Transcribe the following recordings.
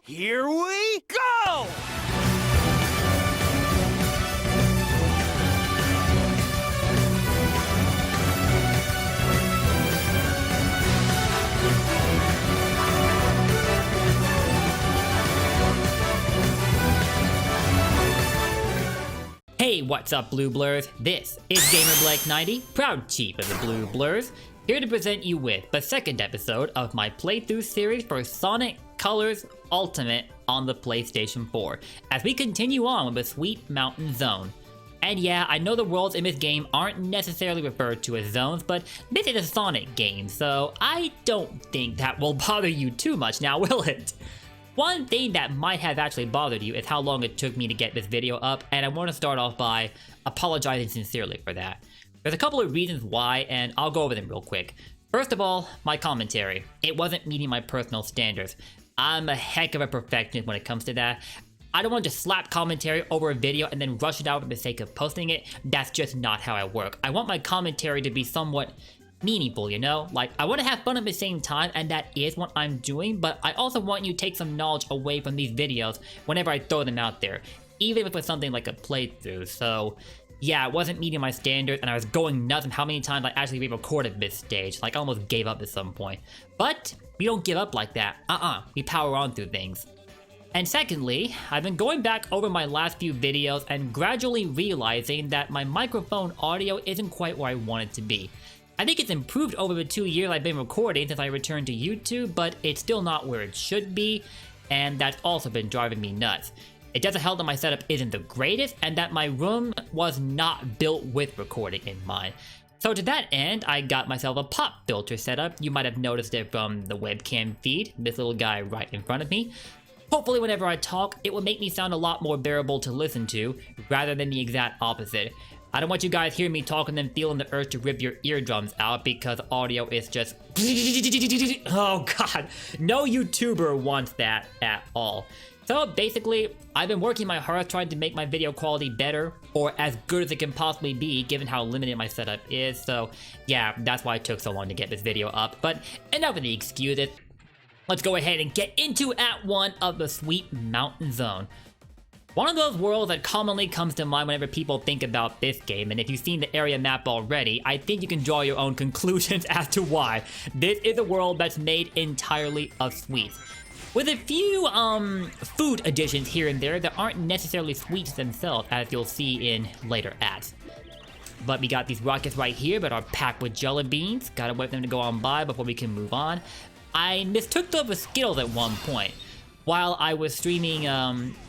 Here we go! Hey, what's up, Blue Blurs? This is GamerBlake90, proud chief of the Blue Blurs, here to present you with the second episode of my playthrough series for Sonic Colors Ultimate on the PlayStation 4, as we continue on with the Sweet Mountain Zone. And yeah, I know the worlds in this game aren't necessarily referred to as zones, but this is a Sonic game, so I don't think that will bother you too much now, will it? One thing that might have actually bothered you is how long it took me to get this video up, and I want to start off by apologizing sincerely for that. There's a couple of reasons why, and I'll go over them real quick. First of all, my commentary. It wasn't meeting my personal standards. I'm a heck of a perfectionist when it comes to that. I don't want to just slap commentary over a video and then rush it out for the sake of posting it. That's just not how I work. I want my commentary to be somewhat meaningful, you know? Like, I want to have fun at the same time, and that is what I'm doing, but I also want you to take some knowledge away from these videos whenever I throw them out there, even if it's something like a playthrough. So yeah, it wasn't meeting my standards, and I was going nuts on how many times I actually re-recorded this stage. Like, I almost gave up at some point. But we don't give up like that. We power on through things. And secondly, I've been going back over my last few videos and gradually realizing that my microphone audio isn't quite where I want it to be. I think it's improved over the 2 years I've been recording since I returned to YouTube, but it's still not where it should be, and that's also been driving me nuts. It doesn't help that my setup isn't the greatest, and that my room was not built with recording in mind. So to that end, I got myself a pop filter set up. You might have noticed it from the webcam feed, this little guy right in front of me. Hopefully whenever I talk, it will make me sound a lot more bearable to listen to, rather than the exact opposite. I don't want you guys hearing me talk and then feeling the urge to rip your eardrums out, because audio is just oh god, no YouTuber wants that at all. So basically, I've been working my hardest trying to make my video quality better, or as good as it can possibly be given how limited my setup is. So yeah, that's why it took so long to get this video up, but enough of the excuses. Let's go ahead and get into Act 1 of the Sweet Mountain Zone. One of those worlds that commonly comes to mind whenever people think about this game, and if you've seen the area map already, I think you can draw your own conclusions as to why. This is a world that's made entirely of sweets, with a few food additions here and there that aren't necessarily sweets themselves, as you'll see in later acts. But we got these rockets right here that are packed with jelly beans. Gotta wait for them to go on by before we can move on. I mistook those for Skittles at one point while I was streaming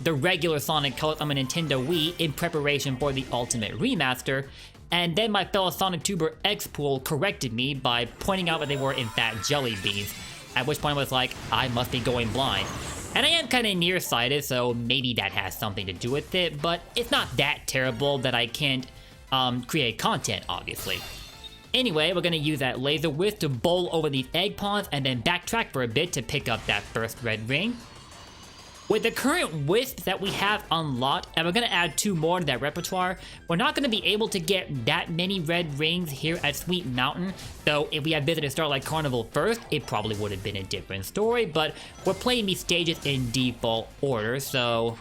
the regular Sonic Colors on my Nintendo Wii in preparation for the Ultimate Remaster, and then my fellow Sonic Tuber X-Pool corrected me by pointing out that they were in fact jelly beans, at which point I was like, I must be going blind. And I am kind of nearsighted, so maybe that has something to do with it, but it's not that terrible that I can't create content, obviously. Anyway, we're gonna use that laser wisp to bowl over these egg ponds and then backtrack for a bit to pick up that first red ring. With the current wisps that we have unlocked, and we're gonna add 2 more to that repertoire, we're not gonna be able to get that many red rings here at Sweet Mountain. So if we had visited Starlight Carnival first, it probably would have been a different story, but we're playing these stages in default order, so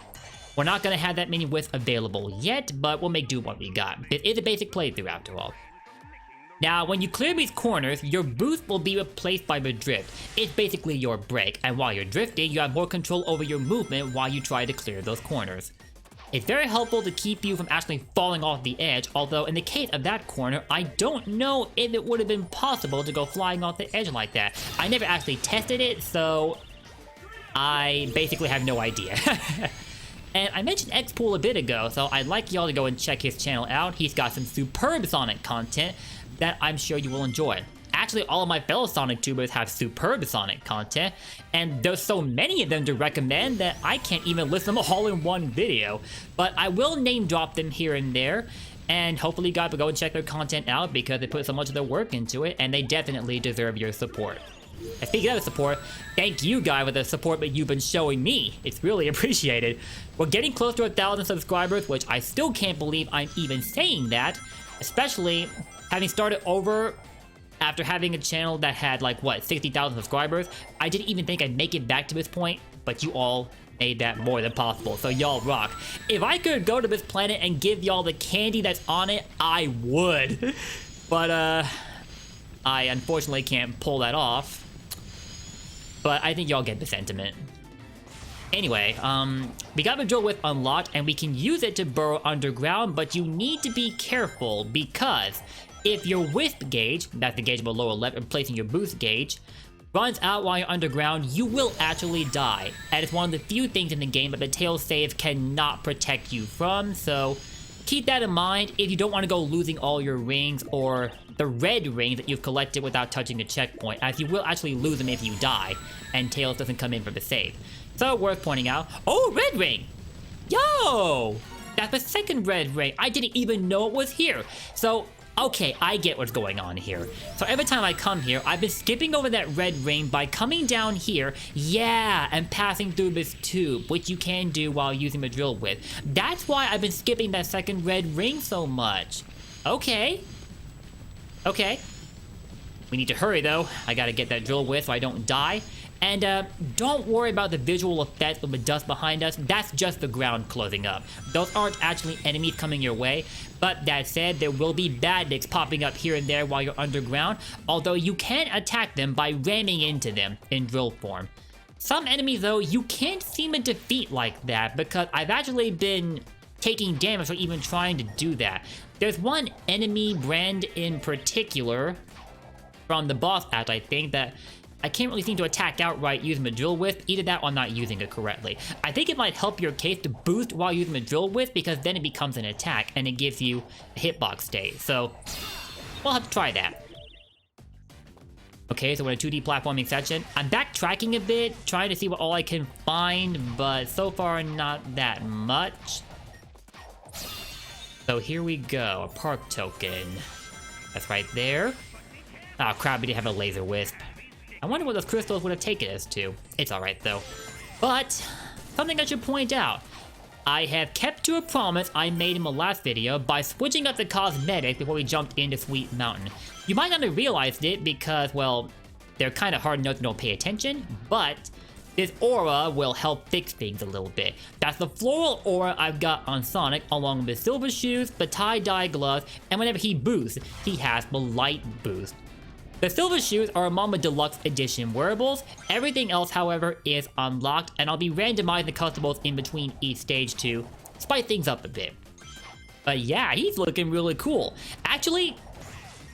we're not gonna have that many wisps available yet, but we'll make do with what we got. It is a basic playthrough after all. Now, when you clear these corners, your boost will be replaced by the drift. It's basically your brake, and while you're drifting, you have more control over your movement while you try to clear those corners. It's very helpful to keep you from actually falling off the edge, although in the case of that corner, I don't know if it would have been possible to go flying off the edge like that. I never actually tested it, so I basically have no idea. And I mentioned X-Pool a bit ago, so I'd like y'all to go and check his channel out. He's got some superb Sonic content that I'm sure you will enjoy. Actually, all of my fellow Sonic tubers have superb Sonic content, and there's so many of them to recommend that I can't even list them all in one video. But I will name drop them here and there, and hopefully you guys will go and check their content out because they put so much of their work into it, and they definitely deserve your support. And speaking of the support, thank you guys for the support that you've been showing me. It's really appreciated. We're getting close to 1,000 subscribers, which I still can't believe I'm even saying that, especially having started over after having a channel that had like, what, 60,000 subscribers. I didn't even think I'd make it back to this point, but you all made that more than possible, so y'all rock. If I could go to this planet and give y'all the candy that's on it, I would. But, I unfortunately can't pull that off. But I think y'all get the sentiment. Anyway, we got the drill whip unlocked, and we can use it to burrow underground, but you need to be careful, because if your Wisp gauge, that's the gauge below left, replacing your boost gauge, runs out while you're underground, you will actually die. And it's one of the few things in the game that the tail save cannot protect you from, so keep that in mind if you don't want to go losing all your rings or the red rings that you've collected without touching the checkpoint, as you will actually lose them if you die, and Tails doesn't come in for the save. So worth pointing out. Oh, red ring! Yo! That's the second red ring. I didn't even know it was here. So, okay, I get what's going on here. So every time I come here, I've been skipping over that red ring by coming down here, yeah, and passing through this tube, which you can do while using the drill whip. That's why I've been skipping that second red ring so much. Okay. Okay. We need to hurry though. I gotta get that drill whip so I don't die. And don't worry about the visual effects of the dust behind us. That's just the ground closing up. Those aren't actually enemies coming your way. But that said, there will be badniks popping up here and there while you're underground, although you can attack them by ramming into them in drill form. Some enemies though, you can't seem to defeat like that, because I've actually been taking damage for even trying to do that. There's one enemy brand in particular from the boss act, I think, that I can't really seem to attack outright using the drill whip. Either that or I'm not using it correctly. I think it might help your case to boost while using the drill whip, because then it becomes an attack and it gives you a hitbox state. So we'll have to try that. Okay, so we're in a 2D platforming section. I'm backtracking a bit, trying to see what all I can find, but so far not that much. So here we go, a park token. That's right there. Oh crap, we didn't have a laser wisp. I wonder what those crystals would have taken us to. It's alright though. But, something I should point out. I have kept to a promise I made in my last video by switching up the cosmetics before we jumped into Sweet Mountain. You might not have realized it because, well, they're kind of hard enough to don't pay attention, but this aura will help fix things a little bit. That's the floral aura I've got on Sonic, along with the silver shoes, the tie-dye gloves, and whenever he boosts, he has the light boost. The silver shoes are among the deluxe edition wearables. Everything else, however, is unlocked, and I'll be randomizing the collectibles in between each stage to spice things up a bit. But yeah, he's looking really cool. Actually,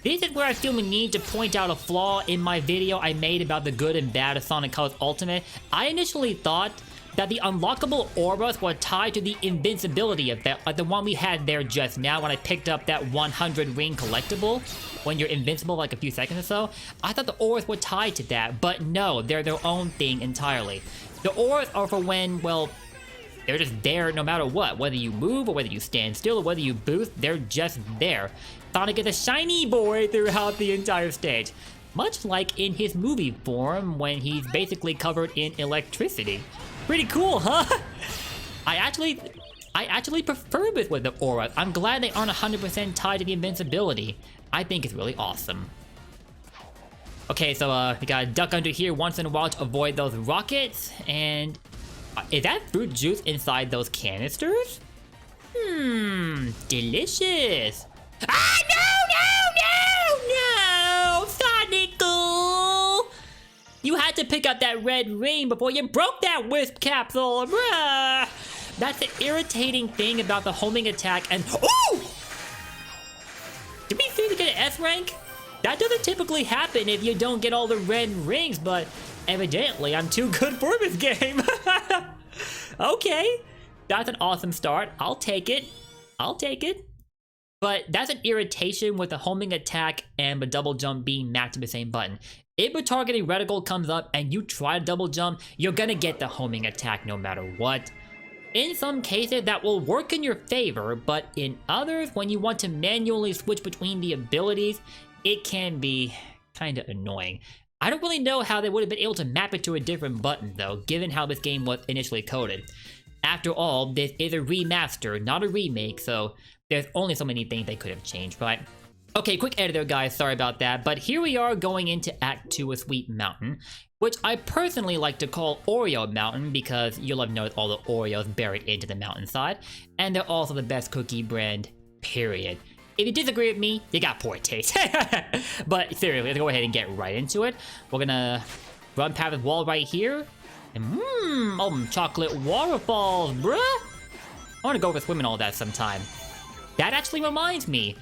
this is where I feel the need to point out a flaw in my video I made about the good and bad of Sonic Colors Ultimate. I initially thought that the unlockable auras were tied to the invincibility effect, like the one we had there just now when I picked up that 100 ring collectible, when you're invincible like a few seconds or so. I thought the auras were tied to that, but no, they're their own thing entirely. The auras are for when, well, they're just there no matter what. Whether you move, or whether you stand still, or whether you boost, they're just there. Sonic is a shiny boy throughout the entire stage. Much like in his movie form, when he's basically covered in electricity. Pretty cool, huh? I actually prefer this with the auras. I'm glad they aren't 100% tied to the invincibility. I think it's really awesome. Okay, so we gotta duck under here once in a while to avoid those rockets. And is that fruit juice inside those canisters? Delicious. Ah, no, Sonic! You had to pick up that red ring before you broke that Wisp capsule, bruh! That's the irritating thing about the homing attack and— ooh! Did we see to get an S rank? That doesn't typically happen if you don't get all the red rings, but evidently I'm too good for this game. Okay, that's an awesome start. I'll take it. But that's an irritation with the homing attack and the double jump being matched to the same button. If a targeting reticle comes up and you try to double jump, you're gonna get the homing attack no matter what. In some cases that will work in your favor, but in others, when you want to manually switch between the abilities, it can be kinda annoying. I don't really know how they would have been able to map it to a different button though, given how this game was initially coded. After all, this is a remaster, not a remake, so there's only so many things they could have changed, but Okay, quick edit there, guys. Sorry about that. But here we are going into Act 2 of Sweet Mountain, which I personally like to call Oreo Mountain because you'll have noticed all the Oreos buried into the mountainside. And they're also the best cookie brand, period. If you disagree with me, you got poor taste. But seriously, let's go ahead and get right into it. We're gonna run past this wall right here. And chocolate waterfalls, bruh. I wanna go for swimming all that sometime. That actually reminds me.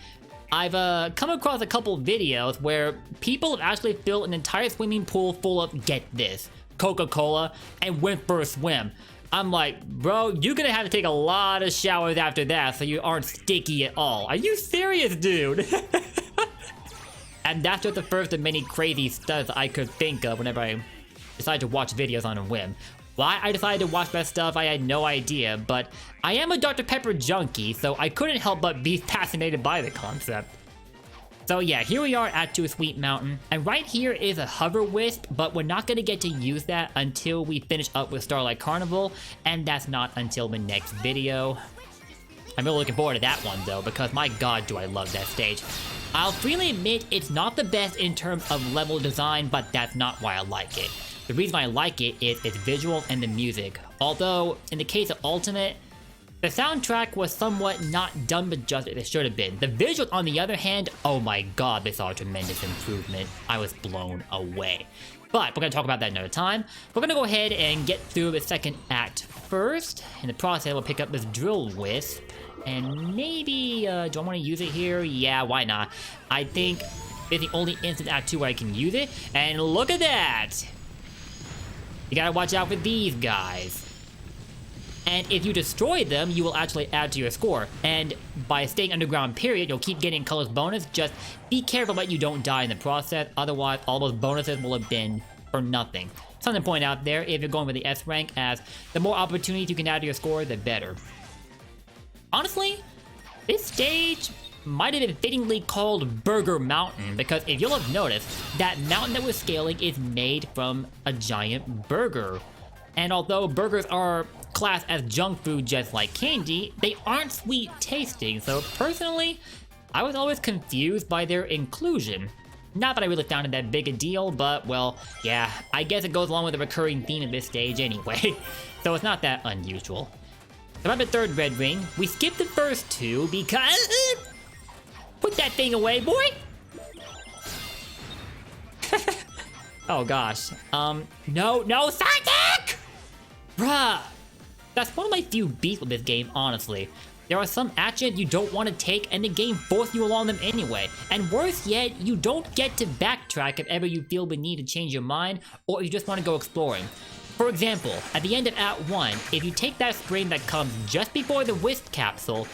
I've come across a couple videos where people have actually filled an entire swimming pool full of, get this, Coca-Cola and went for a swim. I'm like, bro, you're gonna have to take a lot of showers after that so you aren't sticky at all. Are you serious, dude? And that's just the first of many crazy stunts I could think of whenever I decided to watch videos on a whim. Why I decided to watch that stuff, I had no idea, but I am a Dr. Pepper junkie, so I couldn't help but be fascinated by the concept. So yeah, here we are at Sweet Mountain, and right here is a hover wisp, but we're not gonna get to use that until we finish up with Starlight Carnival, and that's not until the next video. I'm really looking forward to that one though, because my god do I love that stage. I'll freely admit it's not the best in terms of level design, but that's not why I like it. The reason I like it is its visuals and the music. Although, in the case of Ultimate, the soundtrack was somewhat not done the justice it should have been. The visuals, on the other hand, oh my god, they saw a tremendous improvement. I was blown away. But we're gonna talk about that another time. We're gonna go ahead and get through the second act first. In the process, we'll pick up this drill wisp. And maybe, do I want to use it here? Yeah, why not? I think it's the only instant Act 2 where I can use it. And look at that! You gotta watch out for these guys. And if you destroy them, you will actually add to your score. And by staying underground, period, you'll keep getting colors bonus. Just be careful that you don't die in the process. Otherwise, all those bonuses will have been for nothing. Something to point out there if you're going with the S rank, as the more opportunities you can add to your score, the better. Honestly, this stage might have been fittingly called Burger Mountain, because if you'll have noticed, that mountain that we're scaling is made from a giant burger. And although burgers are classed as junk food just like candy, they aren't sweet tasting, so personally, I was always confused by their inclusion. Not that I really found it that big a deal, but well, yeah, I guess it goes along with the recurring theme of this stage anyway, so it's not that unusual. About the third red ring, we skipped the first two because... Put that thing away, boy! Oh gosh. No, Sonic! Bruh! That's one of my few beats with this game, honestly. There are some actions you don't want to take and the game forces you along them anyway. And worse yet, you don't get to backtrack if ever you feel the need to change your mind or you just want to go exploring. For example, at the end of Act 1, if you take that screen that comes just before the Wisp capsule,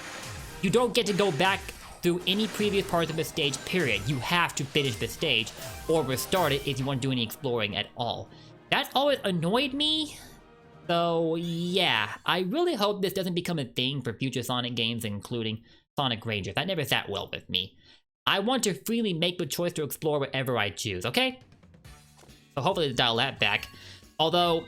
you don't get to go back through any previous parts of the stage, period. You have to finish the stage, or restart it if you want to do any exploring at all. That's always annoyed me, so yeah, I really hope this doesn't become a thing for future Sonic games, including Sonic Rangers. That never sat well with me. I want to freely make the choice to explore wherever I choose, okay? So hopefully to dial that back. Although,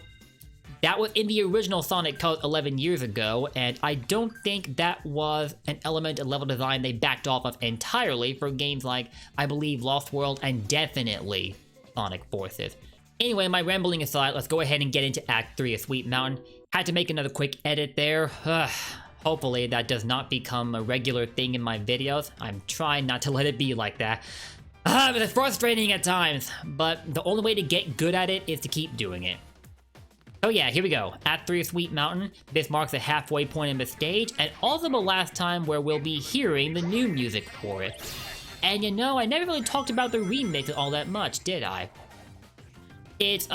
that was in the original Sonic Colors 11 years ago, and I don't think that was an element of level design they backed off of entirely for games like, I believe, Lost World and definitely Sonic Forces. Anyway, my rambling aside, let's go ahead and get into Act 3 of Sweet Mountain. Had to make another quick edit there. Hopefully that does not become a regular thing in my videos. I'm trying not to let it be like that. But it's frustrating at times, but the only way to get good at it is to keep doing it. So yeah, here we go. Act 3 of Sweet Mountain. This marks the halfway point in the stage, and also the last time where we'll be hearing the new music for it. And you know, I never really talked about the remix all that much, did I? It's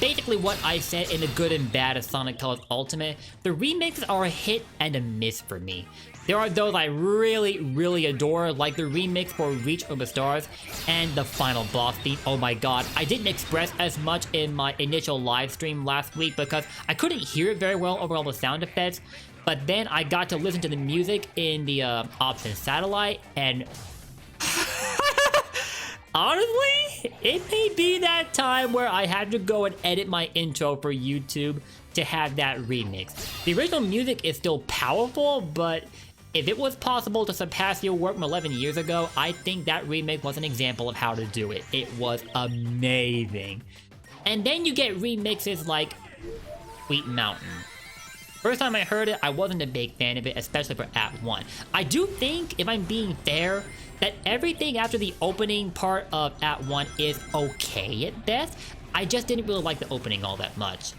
basically what I said in the good and bad of Sonic Colors Ultimate. The remixes are a hit and a miss for me. There are those I really adore, like the remix for Reach of the Stars and the final boss theme. Oh my god, I didn't express as much in my initial live stream last week because I couldn't hear it very well over all the sound effects, but then I got to listen to the music in the Option Satellite, and honestly, it may be that time where I had to go and edit my intro for YouTube to have that remix. The original music is still powerful, but if it was possible to surpass your work from 11 years ago, I think that remake was an example of how to do it. It was amazing. And then you get remixes like Sweet Mountain. First time I heard it, I wasn't a big fan of it, especially for Act 1. I do think, if I'm being fair, that everything after the opening part of Act 1 is okay at best. I just didn't really like the opening all that much.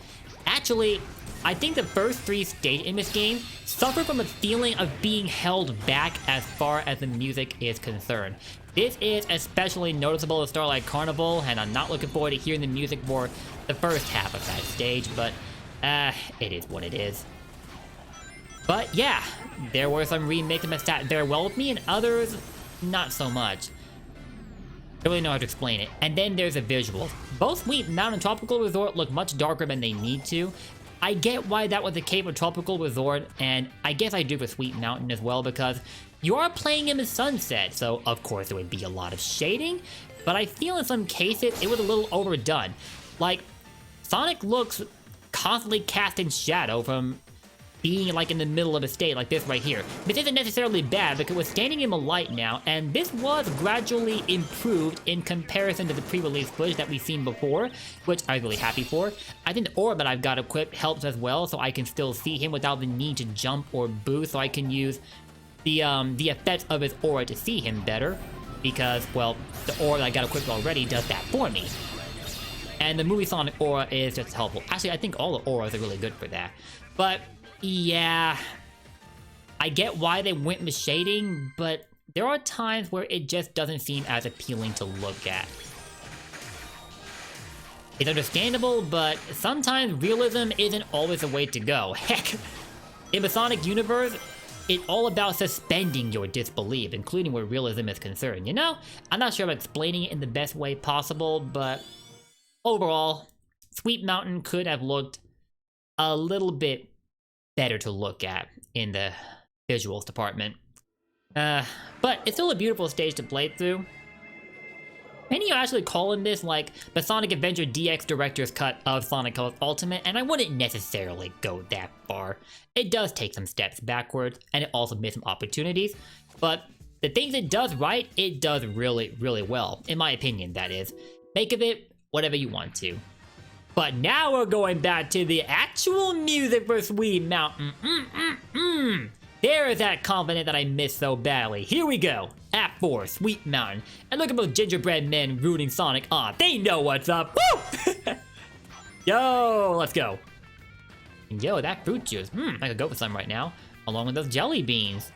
Actually, I think the first 3 stages in this game suffer from a feeling of being held back as far as the music is concerned. This is especially noticeable in Starlight Carnival, and I'm not looking forward to hearing the music for the first half of that stage, but it is what it is. But yeah, there were some remixes that sat very well with me, and others, not so much. Don't really know how to explain it. And then there's the visuals. Both Sweet Mountain and Tropical Resort look much darker than they need to. I get why that was the case with Tropical Resort, and I guess I do with Sweet Mountain as well, because you are playing in the sunset, so of course there would be a lot of shading, but I feel in some cases it was a little overdone. Like, Sonic looks constantly casting shadow from being like in the middle of a stage like this right here. This isn't necessarily bad because we're standing in the light now, and this was gradually improved in comparison to the pre-release footage that we've seen before, which I'm really happy for. I think the orb that I've got equipped helps as well, so I can still see him without the need to jump or boost, so I can use the effects of his aura to see him better, because, well, the aura that I got equipped already does that for me. And the movie Sonic aura is just helpful. Actually, I think all the auras are really good for that. But yeah, I get why they went with shading, but there are times where it just doesn't seem as appealing to look at. It's understandable, but sometimes realism isn't always the way to go. Heck, in the Sonic universe, it's all about suspending your disbelief, including where realism is concerned, you know? I'm not sure I'm explaining it in the best way possible, but overall, Sweet Mountain could have looked a little bit better to look at in the visuals department. But it's still a beautiful stage to play through. Many are actually calling this like the Sonic Adventure DX Director's Cut of Sonic Colors Ultimate, and I wouldn't necessarily go that far. It does take some steps backwards, and it also missed some opportunities, but the things it does right, it does really, really well. In my opinion, that is. Make of it whatever you want to. But now we're going back to the actual music for Sweet Mountain. There is that confidence that I missed so badly. Here we go. Act 4, Sweet Mountain. And look at those gingerbread men rooting Sonic on. They know what's up. Woo! Yo, let's go. And yo, that fruit juice. I could go for some right now, along with those jelly beans.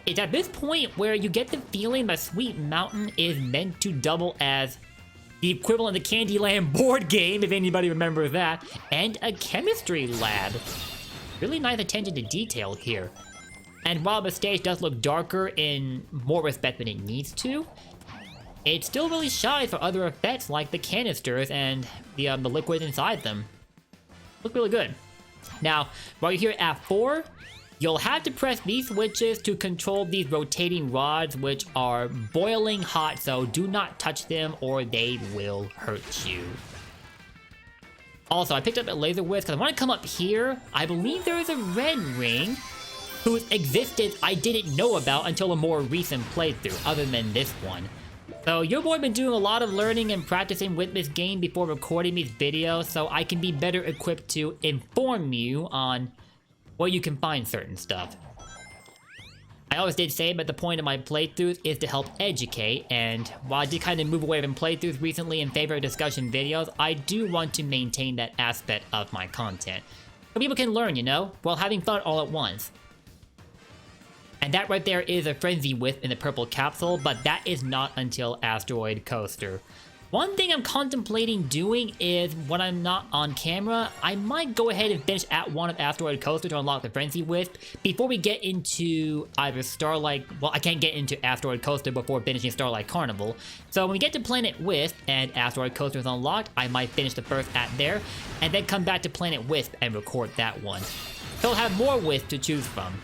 It's at this point where you get the feeling that Sweet Mountain is meant to double as the equivalent of the Candyland board game, if anybody remembers that, and a chemistry lab. Really nice attention to detail here. And while the stage does look darker in more respect than it needs to, it's still really shy for other effects like the canisters and the liquid inside them. Look really good. Now, while you're here at Act 4, you'll have to press these switches to control these rotating rods, which are boiling hot, so do not touch them or they will hurt you. Also, I picked up a laser wisp because I want to come up here. I believe there is a red ring whose existence I didn't know about until a more recent playthrough, other than this one. So your boy been doing a lot of learning and practicing with this game before recording these videos, so I can be better equipped to inform you on where you can find certain stuff. I always did say that the point of my playthroughs is to help educate, and while I did kind of move away from playthroughs recently in favor of discussion videos, I do want to maintain that aspect of my content. So people can learn, you know, while having fun all at once. And that right there is a Frenzy Wisp in the purple capsule, but that is not until Asteroid Coaster. One thing I'm contemplating doing is, when I'm not on camera, I might go ahead and finish Act 1 of Asteroid Coaster to unlock the Frenzy Wisp before we get into either Starlight... Well, I can't get into Asteroid Coaster before finishing Starlight Carnival. So when we get to Planet Wisp and Asteroid Coaster is unlocked, I might finish the first act there, and then come back to Planet Wisp and record that one. So I'll have more Wisp to choose from.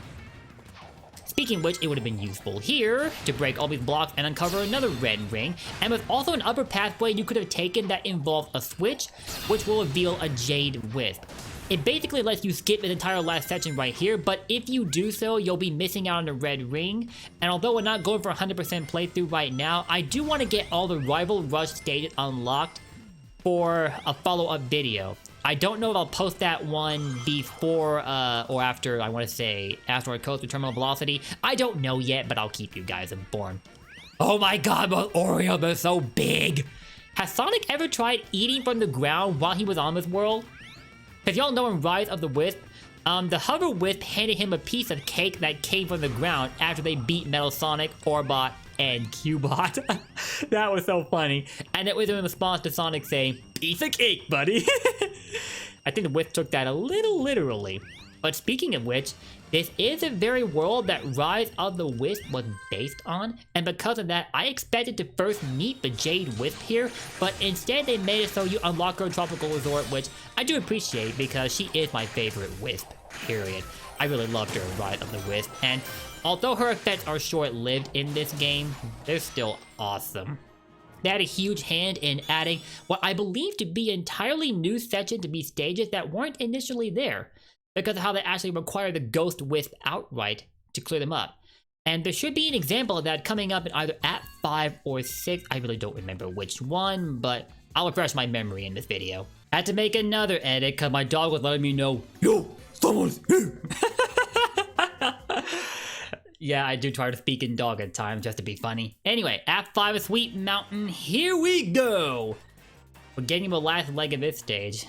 Speaking of which, it would have been useful here to break all these blocks and uncover another red ring, and with also an upper pathway you could have taken that involved a switch, which will reveal a Jade Wisp. It basically lets you skip the entire last section right here, but if you do so, you'll be missing out on the red ring. And although we're not going for 100% playthrough right now, I do want to get all the Rival Rush stages unlocked for a follow-up video. I don't know if I'll post that one before or after, I want to say, Asteroid Coast with Terminal Velocity. I don't know yet, but I'll keep you guys informed. Oh my god, those Oreos are so big! Has Sonic ever tried eating from the ground while he was on this world? Because y'all know in Rise of the Wisp, the Hover Wisp handed him a piece of cake that came from the ground after they beat Metal Sonic, Orbot, and Cubot. That was so funny. And it was in response to Sonic saying, "Piece of cake, buddy." I think the Wisp took that a little literally. But speaking of which, this is the very world that Rise of the Wisp was based on, and because of that, I expected to first meet the Jade Wisp here, but instead they made it so you unlock her Tropical Resort, which I do appreciate because she is my favorite Wisp, period. I really loved her in Rise of the Wisp, and although her effects are short-lived in this game, they're still awesome. They had a huge hand in adding what I believe to be entirely new sections to be stages that weren't initially there, because of how they actually require the Ghost Wisp outright to clear them up. And there should be an example of that coming up in either Act 5 or 6. I really don't remember which one, but I'll refresh my memory in this video. I had to make another edit because my dog was letting me know, "Yo, someone's here!" Yeah, I do try to speak in dog at times just to be funny. Anyway, Act 5 of Sweet Mountain, here we go! We're getting the last leg of this stage.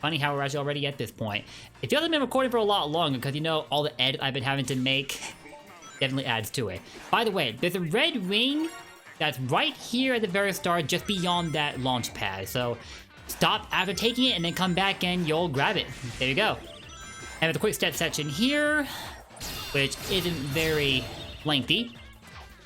Funny how we're actually already at this point. It feels like I've been recording for a lot longer because, you know, all the edits I've been having to make definitely adds to it. By the way, there's a red ring that's right here at the very start, just beyond that launch pad. So stop after taking it and then come back and you'll grab it. There you go. And with a quick step section here, which isn't very lengthy.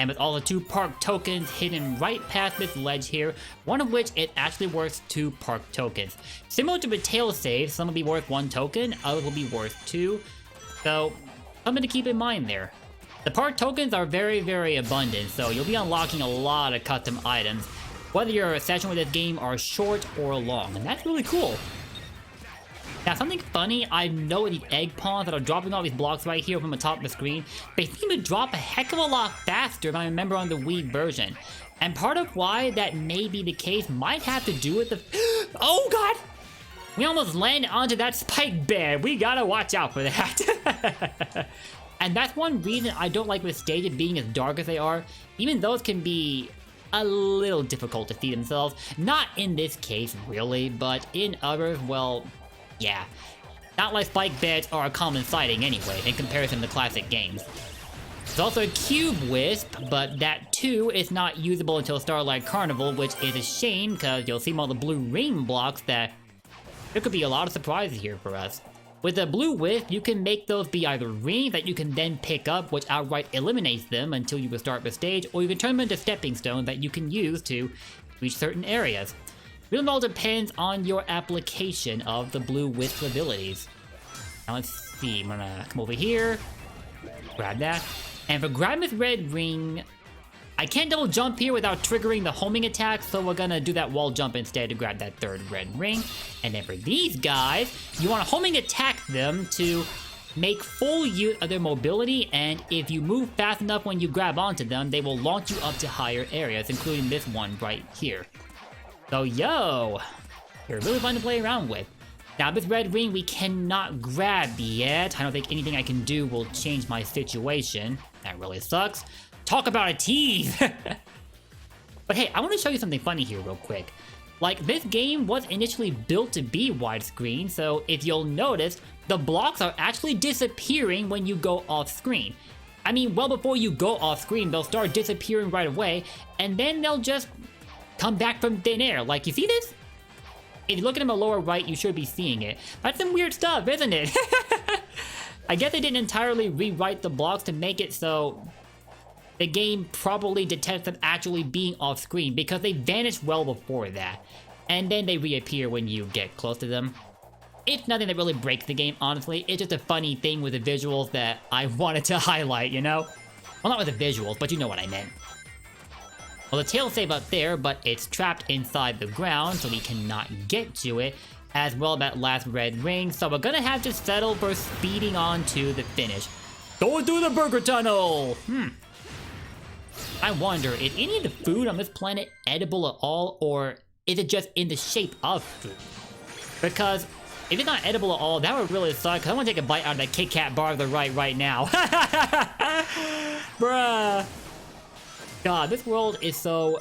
And with all the 2 park tokens hidden right past this ledge here, one of which it actually worth 2 park tokens. Similar to the tail save, some will be worth 1 token, others will be worth 2. So, something to keep in mind there. The park tokens are very, very abundant, so you'll be unlocking a lot of custom items, whether your session with this game are short or long, and that's really cool. Now, something funny, I know these egg pawns that are dropping all these blocks right here from the top of the screen, they seem to drop a heck of a lot faster than I remember on the Wii version. And part of why that may be the case might have to do with the... Oh god! We almost landed onto that spike bear. We gotta watch out for that. And that's one reason I don't like the stages being as dark as they are. Even those can be a little difficult to see themselves. Not in this case, really, but in others, well... yeah, not like spike beds are a common sighting anyway, in comparison to classic games. There's also a Cube Wisp, but that too is not usable until Starlight Carnival, which is a shame, because you'll see all the blue ring blocks that there could be a lot of surprises here for us. With the blue Wisp, you can make those be either rings that you can then pick up, which outright eliminates them until you restart the stage, or you can turn them into stepping stones that you can use to reach certain areas. Really all depends on your application of the blue Wisp abilities. Now let's see, I'm gonna come over here, grab that, and for grabbing this red ring, I can't double jump here without triggering the homing attack, so we're gonna do that wall jump instead to grab that 3rd red ring. And then for these guys, you wanna homing attack them to make full use of their mobility, and if you move fast enough when you grab onto them, they will launch you up to higher areas, including this one right here. So yo, you're really fun to play around with. Now this red ring we cannot grab yet. I don't think anything I can do will change my situation. That really sucks. Talk about a tease! But hey, I want to show you something funny here real quick. Like, this game was initially built to be widescreen, so if you'll notice, the blocks are actually disappearing when you go off screen. I mean, well before you go off screen, they'll start disappearing right away, and then they'll just come back from thin air. Like, you see this? If you look at in the lower right, you should be seeing it. That's some weird stuff, isn't it? I guess they didn't entirely rewrite the blocks to make it so the game probably detects them actually being off screen, because they vanished well before that. And then they reappear when you get close to them. It's nothing that really breaks the game, honestly. It's just a funny thing with the visuals that I wanted to highlight, you know? Well, not with the visuals, but you know what I meant. Well, the tail save up there, but it's trapped inside the ground, so we cannot get to it. as well that last red ring, so we're gonna have to settle for speeding on to the finish. Going through the burger tunnel! I wonder, is any of the food on this planet edible at all, or is it just in the shape of food? Because if it's not edible at all, that would really suck, because I want to take a bite out of that Kit Kat bar to the right now. Bruh. God, this world is so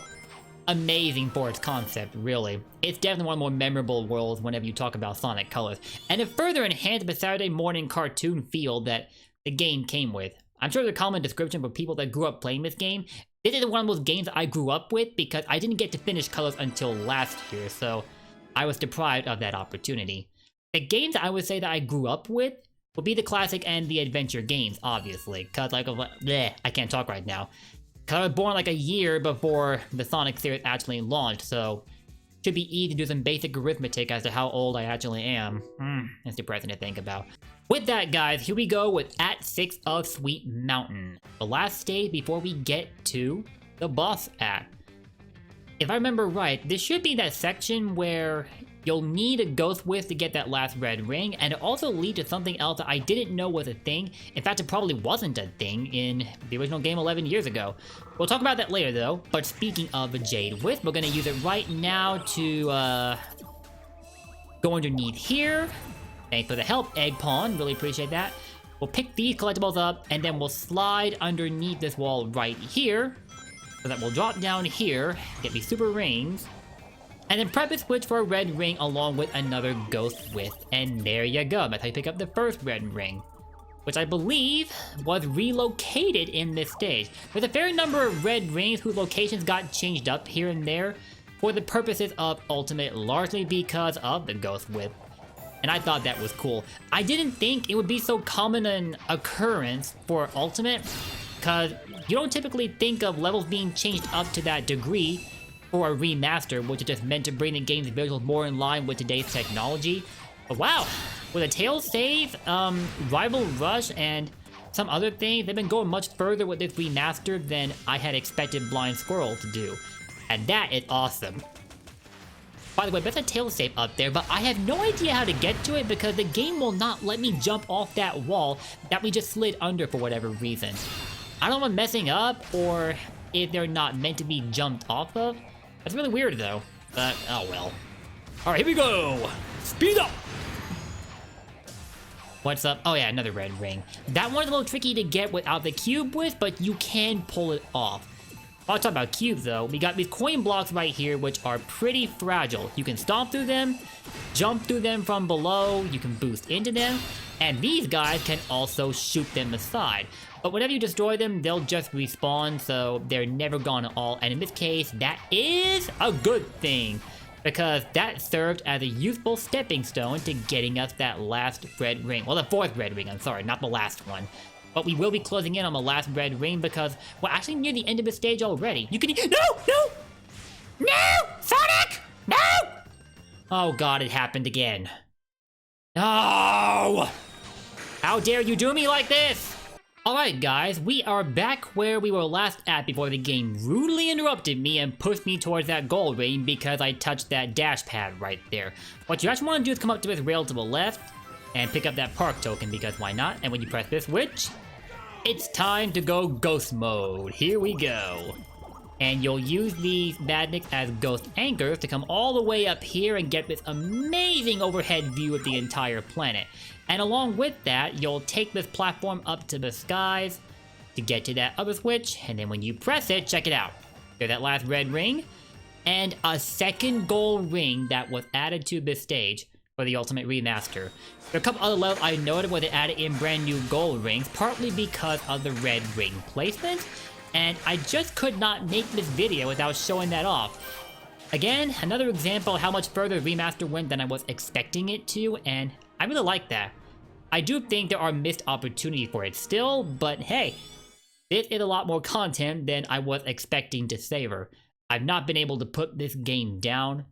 amazing for its concept, really. It's definitely one of the more memorable worlds whenever you talk about Sonic Colors. And it further enhanced the Saturday morning cartoon feel that the game came with. I'm sure the common description for people that grew up playing this game, this is one of those games I grew up with because I didn't get to finish Colors until last year, so I was deprived of that opportunity. The games I would say that I grew up with would be the classic and the adventure games, obviously, cause like, bleh, I can't talk right now. Cause I was born like a year before the Sonic series actually launched, so it should be easy to do some basic arithmetic as to how old I actually am. It's depressing to think about. With that, guys, here we go with Act 6 of Sweet Mountain, the last stage before we get to the boss act. If I remember right, this should be that section where you'll need a Ghost Wisp to get that last red ring, and it also leads to something else that I didn't know was a thing. In fact, it probably wasn't a thing in the original game 11 years ago. We'll talk about that later though, but speaking of the Jade Wisp, we're gonna use it right now to go underneath here. Thanks for the help, Egg Pawn, really appreciate that. We'll pick these collectibles up, and then we'll slide underneath this wall right here, so that we'll drop down here, get these super rings, and then prep a switch for a red ring along with another Ghost Wisp, and there you go. That's how you pick up the first red ring, which I believe was relocated in this stage. There's a fair number of red rings whose locations got changed up here and there for the purposes of Ultimate, largely because of the Ghost Wisp, and I thought that was cool. I didn't think it would be so common an occurrence for Ultimate, because you don't typically think of levels being changed up to that degree for a remaster, which is just meant to bring the game's visuals more in line with today's technology. But wow, with a tail save, Rival Rush, and some other things, they've been going much further with this remaster than I had expected Blind Squirrel to do. And that is awesome. By the way, there's a tail save up there, but I have no idea how to get to it because the game will not let me jump off that wall that we just slid under for whatever reason. I don't know if I'm messing up or if they're not meant to be jumped off of. That's really weird though, but oh well. All right, here we go. Speed up. What's up? Oh yeah, another red ring. That one's a little tricky to get without the cube with, but you can pull it off. I'll talk about cubes though. We got these coin blocks right here, which are pretty fragile. You can stomp through them, jump through them from below, you can boost into them, and these guys can also shoot them aside. But whenever you destroy them, they'll just respawn, so they're never gone at all. And in this case, that is a good thing, because that served as a useful stepping stone to getting us that last red ring. Well, the fourth red ring, I'm sorry, not the last one. But we will be closing in on the last red ring because we're actually near the end of the stage already. You can— No! Sonic! No! Oh god, it happened again. No! How dare you do me like this? Alright guys, we are back where we were last at before the game rudely interrupted me and pushed me towards that gold ring because I touched that dash pad right there. What you actually want to do is come up to this rail to the left and pick up that park token because why not? And when you press this switch, it's time to go ghost mode. Here we go. And you'll use these magnets as ghost anchors to come all the way up here and get this amazing overhead view of the entire planet. And along with that, you'll take this platform up to the skies to get to that other switch, and then when you press it, check it out. There's that last red ring, and a second gold ring that was added to this stage for the Ultimate Remaster. There are a couple other levels I noted where they added in brand new gold rings, partly because of the red ring placement, and I just could not make this video without showing that off. Again, another example of how much further the remaster went than I was expecting it to, and I really like that. I do think there are missed opportunities for it still, but hey, this is a lot more content than I was expecting to savor. I've not been able to put this game down,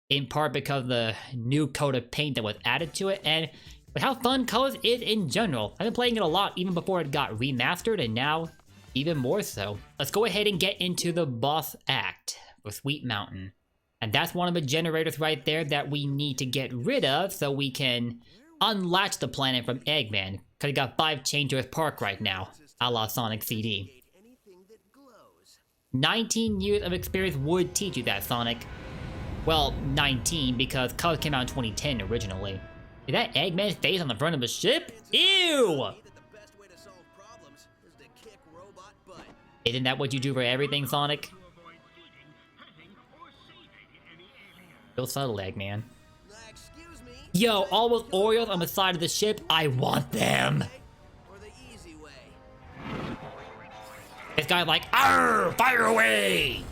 in part because of the new coat of paint that was added to it, and with how fun Colors is in general. I've been playing it a lot even before it got remastered, and now even more so. Let's go ahead and get into the boss act for Sweet Mountain. And that's one of the generators right there that we need to get rid of so we can unlatch the planet from Eggman. Cause he got 5 chained to his park right now, a la Sonic CD. 19 years of experience would teach you that, Sonic. Well, 19 because Colors came out in 2010 originally. Is that Eggman's face on the front of a ship? Ew! Isn't that what you do for everything, Sonic? Real subtle, Eggman. Yo, all those Oreos on the side of the ship, I want them! This guy's like, arr, fire away!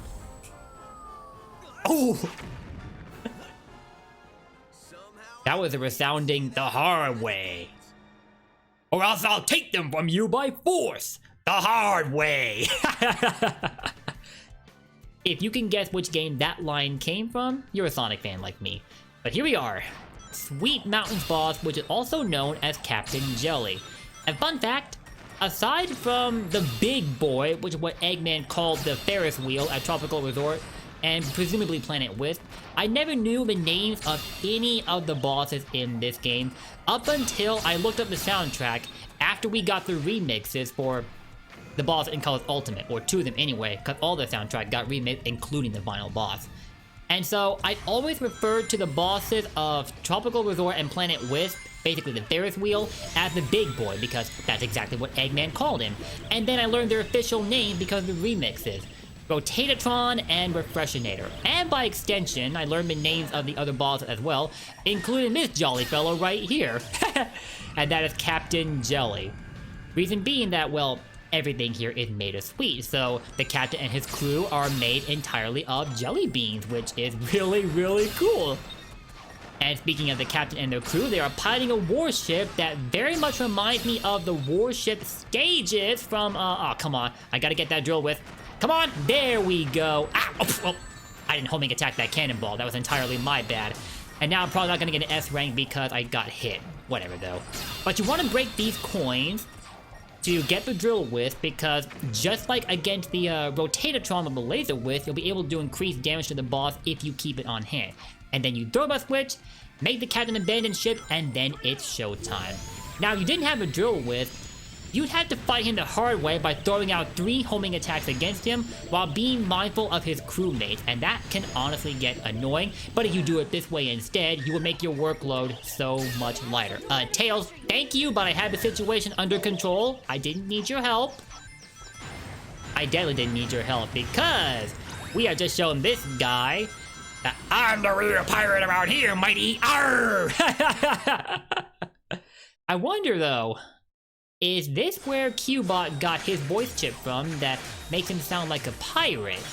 Oh! That was a resounding the hard way. Or else I'll take them from you by force! The hard way! If you can guess which game that line came from, you're a Sonic fan like me. But here we are. Sweet Mountain's boss, which is also known as Captain Jelly. And fun fact, aside from the big boy, which is what Eggman called the Ferris wheel at Tropical Resort, and presumably Planet Wisp, I never knew the names of any of the bosses in this game up until I looked up the soundtrack after we got the remixes for the boss in Colors Ultimate, or 2 of them anyway, because all the soundtrack got remixed, including the final boss. And so I always referred to the bosses of Tropical Resort and Planet Wisp, basically the Ferris wheel, as the big boy, because that's exactly what Eggman called him. And then I learned their official name because of the remixes. Rotatatron and Refreshinator. And by extension, I learned the names of the other bosses as well, including this jolly fellow right here. And that is Captain Jelly. Reason being that, well, everything here is made of sweet, so the captain and his crew are made entirely of jelly beans, which is really, really cool. And speaking of the captain and their crew, they are piloting a warship that very much reminds me of the warship stages from, oh, come on, I gotta get that drill with. Come on, there we go. Ah, oh, I didn't homing attack that cannonball, that was entirely my bad. And now I'm probably not gonna get an S rank because I got hit. Whatever though. But you wanna break these coins to get the drill with, because just like against the Rotatatron with the laser with, you'll be able to do increased damage to the boss if you keep it on hand. And then you throw the switch, make the captain abandon ship, and then it's showtime. Now, if you didn't have a drill with, you'd have to fight him the hard way by throwing out 3 homing attacks against him while being mindful of his crewmates, and that can honestly get annoying, but if you do it this way instead, you will make your workload so much lighter. Tails, thank you, but I had the situation under control. I didn't need your help. I definitely didn't need your help because we are just showing this guy that I'm the real pirate around here, mighty arr! I wonder though, is this where Cubot got his voice chip from that makes him sound like a pirate?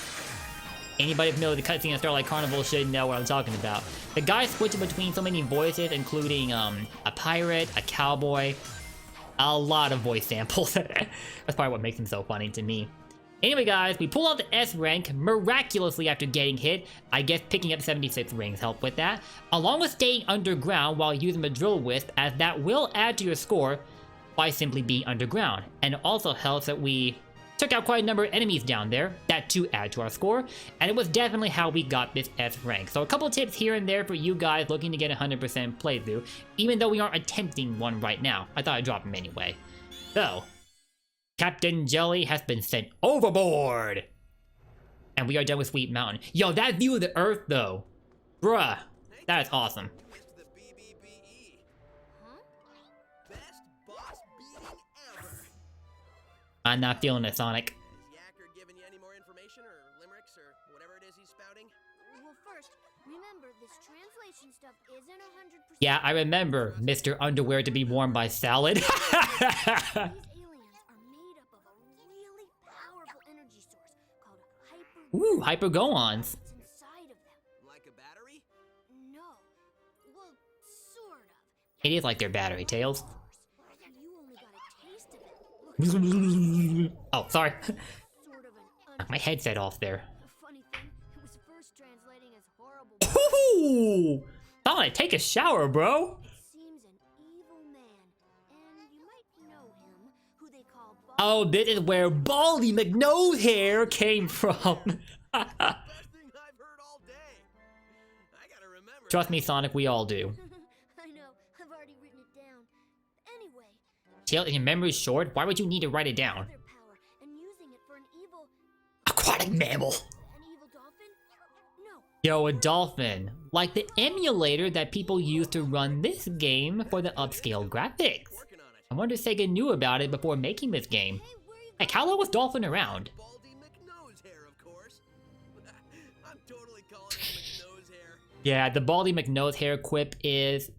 Anybody familiar with the cutscene of Starlight Carnival should know what I'm talking about. The guy switching between so many voices, including a pirate, a cowboy, a lot of voice samples. That's probably what makes him so funny to me. Anyway guys, we pull out the S rank miraculously after getting hit. I guess picking up 76 rings helped with that. Along with staying underground while using the drill wisp, as that will add to your score by simply being underground. And it also helps that we took out quite a number of enemies down there, that too add to our score, and it was definitely how we got this S rank. So a couple tips here and there for you guys looking to get 100% playthrough, even though we aren't attempting one right now. I thought I'd drop them anyway. So, Captain Jelly has been sent overboard! And we are done with Sweet Mountain. Yo, that view of the Earth though, bruh, that is awesome. I'm not feeling it, Sonic. Is Yacker giving you any more information or limericks or whatever it is he's spouting? Well, first, remember this translation stuff isn't 100%. Yeah, I remember Mr. Underwear to be worn by Salad. These aliens are made up of a really powerful energy source called Hypergoons. What's inside of them? Like a battery? No. Well, sort of. It is like their battery, Tails. You only got a taste of it. Look, Oh, sorry. sort of an My headset off there. The funny thing, it was first translating as horrible. Ooh! Sonic, take a shower, bro. Seems an evil man, and you might know him, who they call Baldy. Oh, this is where Baldy McNosehair came from. Best thing I've heard all day. Trust me, Sonic, we all do. I know. I've already written it down. Anyway, Tail, if your memory's short, why would you need to write it down? their power and using it for an evil Aquatic mammal. dolphin? No. Yo, a dolphin. Like the emulator that people use to run this game for the upscale graphics. Working on it. I wonder if Sega knew about it before making this game. Hey, where are you? Heck, how long was Dolphin around? Baldy McNosehair, of course. I'm totally calling him McNosehair. Yeah, the Baldy McNosehair quip is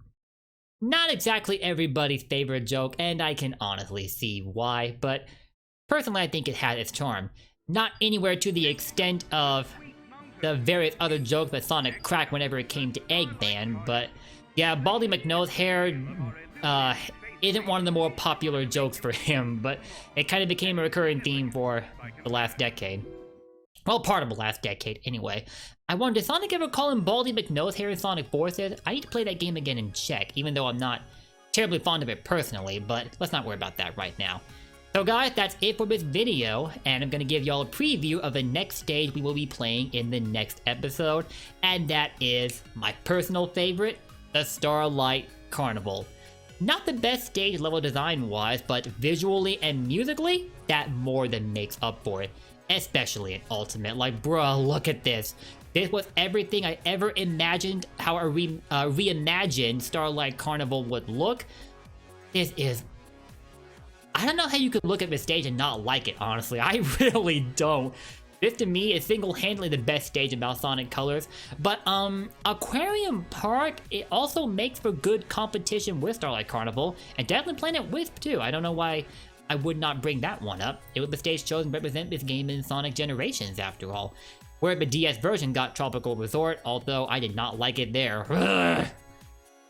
not exactly everybody's favorite joke, and I can honestly see why, but personally I think it had its charm. Not anywhere to the extent of the various other jokes that Sonic cracked whenever it came to Eggman, but yeah, Baldy McNosehair isn't one of the more popular jokes for him, but it kind of became a recurring theme for the last decade. Well, part of the last decade, anyway. I wonder, did Sonic ever call him Baldy McNosehair in Sonic Forces? I need to play that game again and check, even though I'm not terribly fond of it personally, but let's not worry about that right now. So guys, that's it for this video, and I'm going to give y'all a preview of the next stage we will be playing in the next episode, and that is my personal favorite, the Starlight Carnival. Not the best stage level design-wise, but visually and musically, that more than makes up for it. Especially in Ultimate. Like, bruh, look at this. This was everything I ever imagined how a reimagined Starlight Carnival would look. This is... I don't know how you could look at this stage and not like it, honestly. I really don't. This, to me, is single-handedly the best stage about Sonic Colors. But, Aquarium Park, it also makes for good competition with Starlight Carnival. And definitely Planet Wisp, too. I don't know why I would not bring that one up. It was the stage chosen to represent this game in Sonic Generations, after all. Where the DS version got Tropical Resort, although I did not like it there. Ugh.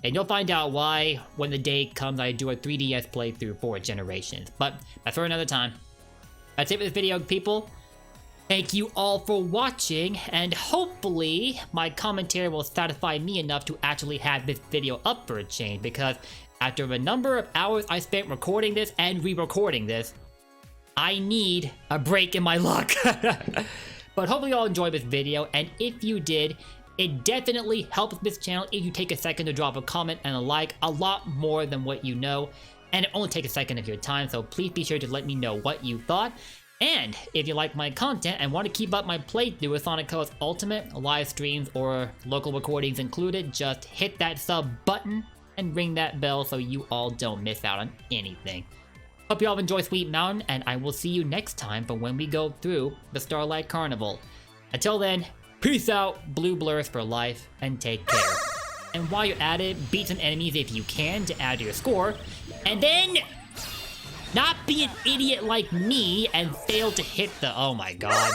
And you'll find out why when the day comes I do a 3DS playthrough for Generations. But that's for another time. That's it for this video, people. Thank you all for watching, and hopefully my commentary will satisfy me enough to actually have this video up for a change, because after the number of hours I spent recording this and re-recording this, I need a break in my luck. But hopefully you all enjoyed this video, and if you did, it definitely helps this channel if you take a second to drop a comment and a like, a lot more than what you know, and it only takes a second of your time, so please be sure to let me know what you thought. And if you like my content and want to keep up my playthrough with Sonic Colors Ultimate, live streams or local recordings included, just hit that sub button and ring that bell so you all don't miss out on anything. Hope you all enjoy Sweet Mountain, and I will see you next time for when we go through the Starlight Carnival. Until then, peace out, blue blurs for life, and take care. And while you're at it, beat some enemies if you can to add to your score, and then not be an idiot like me and fail to hit the... oh my god.